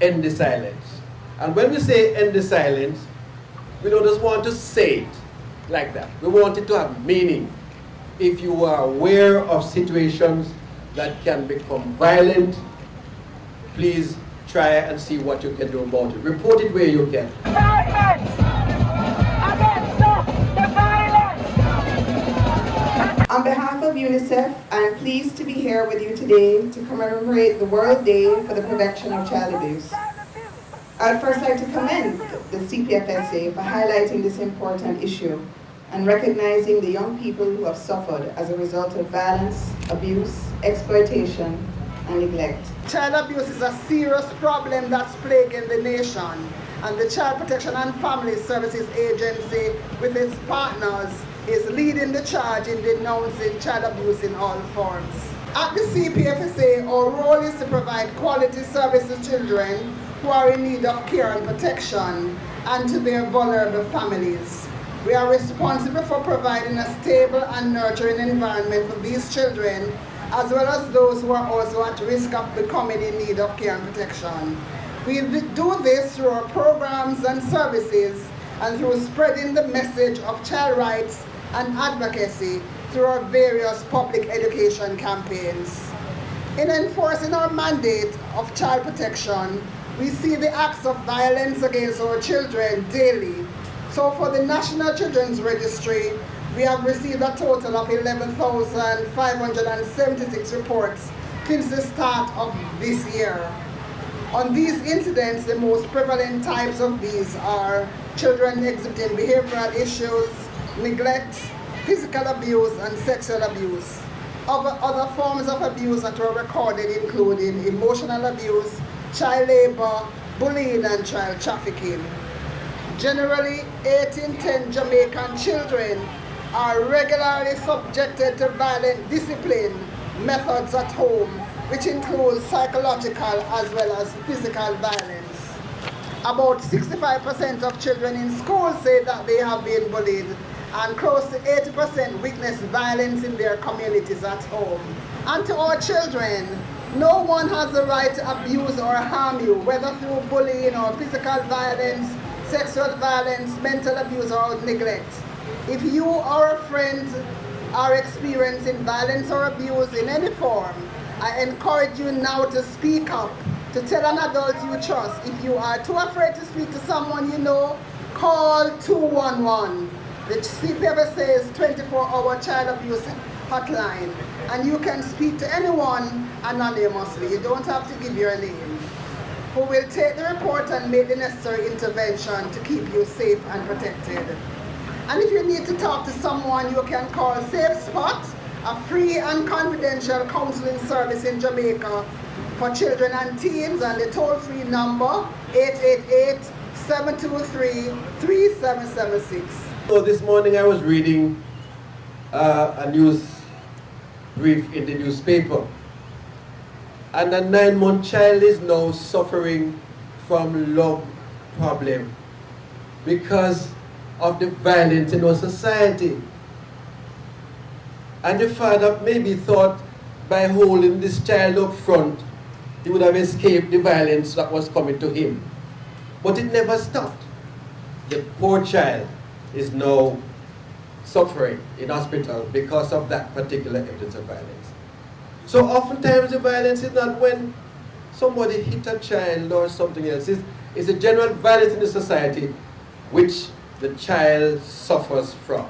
end the silence. And when we say end the silence, we don't just want to say it like that. We want it to have meaning. If you are aware of situations that can become violent, please try and see what you can do about it. Report it where you can. Violence! Against the violence! On behalf of UNICEF, I am pleased to be here with you today to commemorate the World Day for the Prevention of Child Abuse. I would first like to commend the CPFSA for highlighting this important issue and recognizing the young people who have suffered as a result of violence, abuse, exploitation, and neglect. Child abuse is a serious problem that's plaguing the nation, and the Child Protection and Family Services Agency, with its partners, is leading the charge in denouncing child abuse in all forms. At the CPFSA, our role is to provide quality services to children who are in need of care and protection, and to their vulnerable families. We are responsible for providing a stable and nurturing environment for these children, as well as those who are also at risk of becoming in need of care and protection. We do this through our programs and services, and through spreading the message of child rights and advocacy through our various public education campaigns. In enforcing our mandate of child protection, we see the acts of violence against our children daily. So for the National Children's Registry, we have received a total of 11,576 reports since the start of this year. On these incidents, the most prevalent types of these are children exhibiting behavioral issues, neglect, physical abuse, and sexual abuse. Other forms of abuse that were recorded including emotional abuse, child labor, bullying, and child trafficking. Generally, 8 in 10 Jamaican children are regularly subjected to violent discipline methods at home, which includes psychological as well as physical violence. About 65% of children in school say that they have been bullied, and close to 80% witness violence in their communities at home. And to our children, no one has the right to abuse or harm you, whether through bullying or physical violence, sexual violence, mental abuse, or neglect. If you or a friend are experiencing violence or abuse in any form, I encourage you now to speak up, to tell an adult you trust. If you are too afraid to speak to someone you know, call 211. The CPFSA's 24-hour child abuse hotline, and you can speak to anyone anonymously. You don't have to give your name, who will take the report and make the necessary intervention to keep you safe and protected. And if you need to talk to someone, you can call Safe Spot, a free and confidential counseling service in Jamaica for children and teens, and the toll-free number 888-723-3776. So this morning I was reading a news brief in the newspaper, and a 9-month child is now suffering from lung problem because of the violence in our society. And the father maybe thought by holding this child up front, he would have escaped the violence that was coming to him. But it never stopped. The poor child is now suffering in hospital because of that particular evidence of violence. So oftentimes the violence is not when somebody hit a child or something else. It's a general violence in the society which the child suffers from.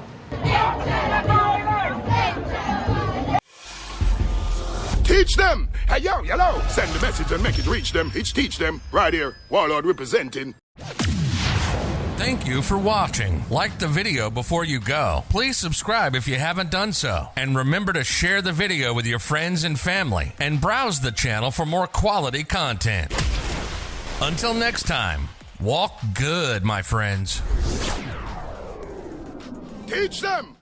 Teach them! Hey, yo, hello! Send the message and make it reach them. It's teach them. Right here, Warlord representing. Thank you for watching. Like the video before you go. Please subscribe if you haven't done so. And remember to share the video with your friends and family. And browse the channel for more quality content. Until next time, walk good, my friends. Teach them!